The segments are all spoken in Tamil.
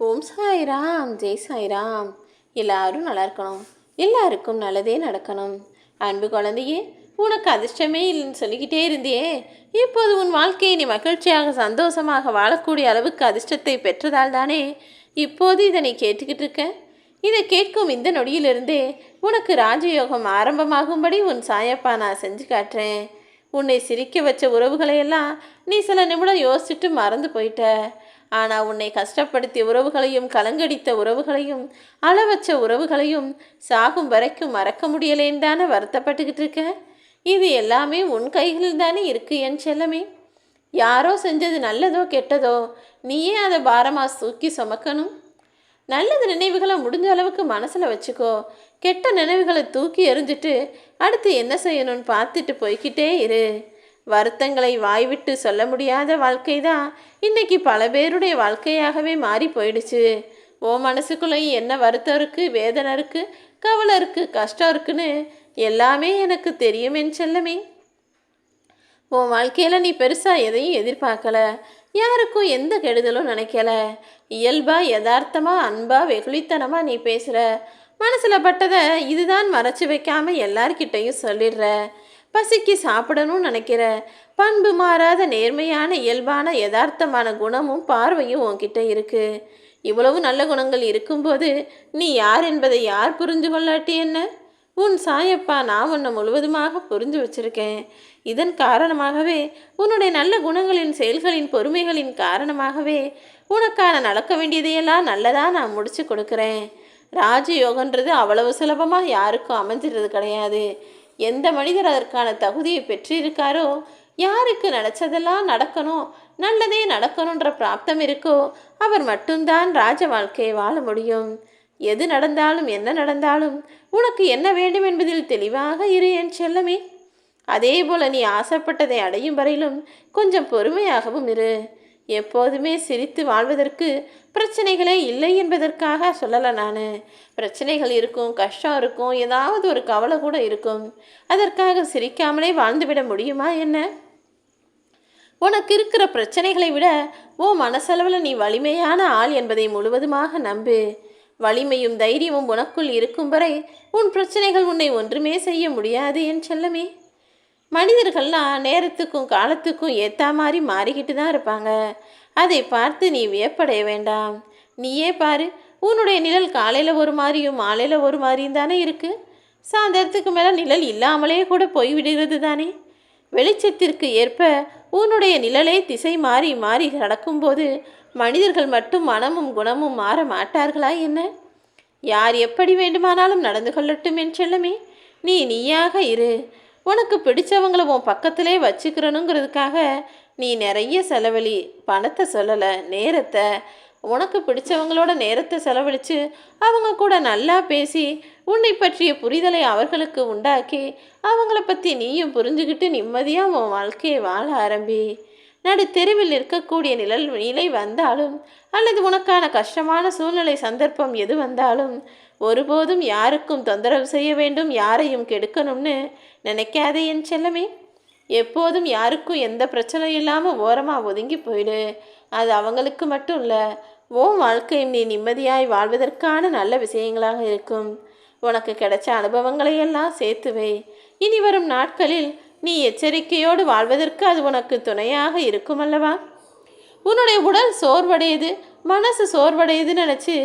ஓம் சாய்ராம், ஜெய் சாய்ராம். எல்லாரும் நல்லா இருக்கணும், எல்லாருக்கும் நல்லதே நடக்கணும். அன்பு குழந்தையே, உனக்கு அதிர்ஷ்டமே இல்லைன்னு சொல்லிக்கிட்டே இருந்தியே, இப்போது உன் வாழ்க்கையை நீ மகிழ்ச்சியாக சந்தோஷமாக வாழக்கூடிய அளவுக்கு அதிர்ஷ்டத்தை பெற்றதால் தானே இப்போது இதை நீ கேட்டுக்கிட்டு இருக்க. இதை கேட்கும் இந்த நொடியிலிருந்தே உனக்கு ராஜயோகம் ஆரம்பமாகும்படி உன் சாயப்பா நான் செஞ்சு காட்டுறேன். உன்னை சிரிக்க வச்ச உறவுகளையெல்லாம் நீ சில நிமிடம் யோசிச்சுட்டு மறந்து போயிட்ட. ஆனால் உன்னை கஷ்டப்படுத்திய உறவுகளையும் கலங்கடித்த உறவுகளையும் அளவச்ச உறவுகளையும் சாகும் வரைக்கும் மறக்க முடியலேன்னு தானே வருத்தப்பட்டுக்கிட்டு இருக்க. இது எல்லாமே உன் கைகளில் தானே இருக்கு என் செல்லமே. யாரோ செஞ்சது நல்லதோ கெட்டதோ நீயே அதை பாரமாக தூக்கி சுமக்கணும். நல்லது நினைவுகளை முடிஞ்ச அளவுக்கு மனசில் வச்சுக்கோ. கெட்ட நினைவுகளை தூக்கி எறிஞ்சிட்டு அடுத்து என்ன செய்யணும்னு பார்த்துட்டு போய்கிட்டே இரு. வருத்தங்களை வாய்விட்டு சொல்ல முடியாத வாழ்க்கை தான் இன்றைக்கி பல பேருடைய வாழ்க்கையாகவே மாறி போயிடுச்சு. ஓ மனசுக்குள்ளேயும் என்ன வருத்தம் இருக்குது, வேதனை இருக்குது, கவலை இருக்குது, கஷ்டம் இருக்குன்னு எல்லாமே எனக்கு தெரியும் என் செல்லமே. உன் வாழ்க்கையில் நீ பெருசாக எதையும் எதிர்பார்க்கல, யாருக்கும் எந்த கெடுதலும் நினைக்கல. இயல்பாக யதார்த்தமாக அன்பாக வெகுளித்தனமாக நீ பேசுகிற. மனசில் பட்டதை இதுதான் மறைச்சி வைக்காமல் எல்லார்கிட்டையும் சொல்லிடுற. பசிக்கு சாப்பிடணும்னு நினைக்கிற. பண்பு மாறாத நேர்மையான இயல்பான யதார்த்தமான குணமும் பார்வையும் உன்கிட்ட இருக்குது. இவ்வளவு நல்ல குணங்கள் இருக்கும்போது நீ யார் என்பதை யார் புரிஞ்சு கொள்ளாட்டி என்ன? உன் சாயப்பா நான் உன்னை முழுவதுமாக புரிஞ்சு வச்சிருக்கேன். இதன் காரணமாகவே உன்னுடைய நல்ல குணங்களின் செயல்களின் பொறுமைகளின் காரணமாகவே உனக்கான நடக்க வேண்டியதையெல்லாம் நல்லதாக நான் முடிச்சு கொடுக்குறேன். ராஜயோகன்றது அவ்வளவு சுலபமாக யாருக்கும் அமைஞ்சிறது கிடையாது. எந்த மனிதர் அதற்கான தகுதியை பெற்றிருக்காரோ, யாருக்கு நினச்சதெல்லாம் நடக்கணும், நல்லதே நடக்கணுன்ற பிராப்தம் இருக்கோ, அவர் மட்டும்தான் ராஜ வாழ்க்கையை வாழ முடியும். எது நடந்தாலும் என்ன நடந்தாலும் உனக்கு என்ன வேண்டும் என்பதில் தெளிவாக இரு என் செல்லமே. அதே போல் நீ ஆசைப்பட்டதை அடையும் வரையிலும் கொஞ்சம் பொறுமையாகவும் இரு. எப்போதுமே சிரித்து வாழ்வதற்கு பிரச்சனைகளே இல்லை என்பதற்காக சொல்லலை நான். பிரச்சனைகள் இருக்கும், கஷ்டம் இருக்கும், ஏதாவது ஒரு கவலை கூட இருக்கும். அதற்காக சிரிக்காமலே வாழ்ந்துவிட முடியுமா என்ன? உனக்கு இருக்கிற பிரச்சனைகளை விட ஓ மனசளவில் நீ வலிமையான ஆள் என்பதை முழுவதுமாக நம்பு. வலிமையும் தைரியமும் உனக்குள் இருக்கும் வரை உன் பிரச்சனைகள் உன்னை ஒன்றுமே செய்ய முடியாது என் செல்லமே. மனிதர்கள்லாம் நேரத்துக்கும் காலத்துக்கும் ஏற்ற மாதிரி மாறிக்கிட்டு தான் இருப்பாங்க. அதை பார்த்து நீ வியப்படைய வேண்டாம். நீயே பாரு, உன்னுடைய நிழல் காலையில் ஒரு மாதிரியும் மாலையில் ஒரு மாதிரியும் தானே இருக்குது. சாயந்தரத்துக்கு மேலே நிழல் இல்லாமலே கூட போய்விடுகிறது தானே. வெளிச்சத்திற்கு ஏற்ப உன்னுடைய நிழலே திசை மாறி மாறி நடக்கும்போது மனிதர்கள் மட்டும் மனமும் குணமும் மாற மாட்டார்களா என்ன? யார் எப்படி வேண்டுமானாலும் நடந்து கொள்ளட்டும் என் செல்லமே. நீ நீயாக இரு. உனக்கு பிடிச்சவங்கள உன் பக்கத்திலே வச்சுக்கிறணுங்கிறதுக்காக நீ நிறைய செலவழி. பணத்தை சொல்லலை, நேரத்தை. உனக்கு பிடிச்சவங்களோட நேரத்தை செலவழித்து அவங்க கூட நல்லா பேசி உன்னை பற்றிய புரிதலை அவர்களுக்கு உண்டாக்கி அவங்கள பற்றி நீயும் புரிஞ்சுக்கிட்டு நிம்மதியாக உன் வாழ்க்கையை வாழ ஆரம்பி. நடு தெருவில் இருக்கக்கூடிய நிலை வந்தாலும் அல்லது உனக்கான கஷ்டமான சூழ்நிலை சந்தர்ப்பம் எது வந்தாலும் ஒருபோதும் யாருக்கும் தொந்தரவு செய்ய வேண்டும், யாரையும் கெடுக்கணும்னு நினைக்காதே என் செல்லமே. எப்போதும் யாருக்கும் எந்த பிரச்சனையும் இல்லாமல் ஓரமாக ஒதுங்கி போயிடு. அது அவங்களுக்கு மட்டும் இல்லை, உன் வாழ்க்கையும் நீ நிம்மதியாய் வாழ்வதற்கான நல்ல விஷயங்களாக இருக்கும். உனக்கு கிடைச்ச அனுபவங்களையெல்லாம் சேர்த்து வை. இனி வரும் நாட்களில் நீ எச்சரிக்கையோடு வாழ்வதற்கு அது உனக்கு துணையாக இருக்கும் அல்லவா. உன்னுடைய உடல் சோர்வடையுது, மனசு சோர்வடையுதுன்னு நினச்சி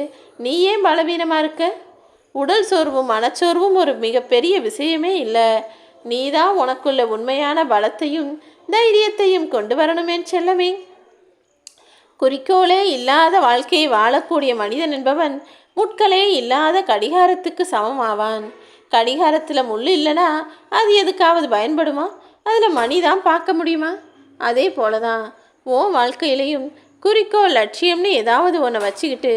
நீ ஏன் பலவீனமாக இருக்க? உடல் சோர்வும் மனச்சோர்வும் ஒரு மிகப்பெரிய விஷயமே இல்லை. நீ தான் உனக்குள்ள உண்மையான பலத்தையும் தைரியத்தையும் கொண்டு வரணுமே செல்லமே. குறிக்கோளே இல்லாத வாழ்க்கையை வாழக்கூடிய மனிதன் என்பவன் முட்களே இல்லாத கடிகாரத்துக்கு சமமாவான். கடிகாரத்தில் முள் இல்லைன்னா அது எதுக்காவது பயன்படுமா? அதில் மணி தான் பார்க்க முடியுமா? அதே போல தான் உன் வாழ்க்கையிலையும் குறிக்கோள் லட்சியம்னு ஏதாவது ஒன்றை வச்சுக்கிட்டு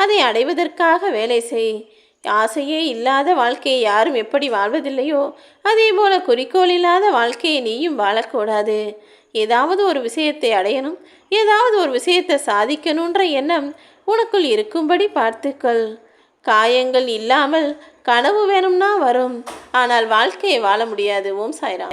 அதை அடைவதற்காக வேலை செய். ஆசையே இல்லாத வாழ்க்கையை யாரும் எப்படி வாழ்வதில்லையோ அதே போல் குறிக்கோள் இல்லாத வாழ்க்கையை நீயும் வாழக்கூடாது. ஏதாவது ஒரு விஷயத்தை அடையணும், ஏதாவது ஒரு விஷயத்தை சாதிக்கணுன்ற எண்ணம் உனக்குள் இருக்கும்படி பார்த்துக்கள். காயங்கள் இல்லாமல் கனவு வேணும்னா வரும், ஆனால் வாழ்க்கையை வாழ முடியாது. ஓம் சாய்ராம்.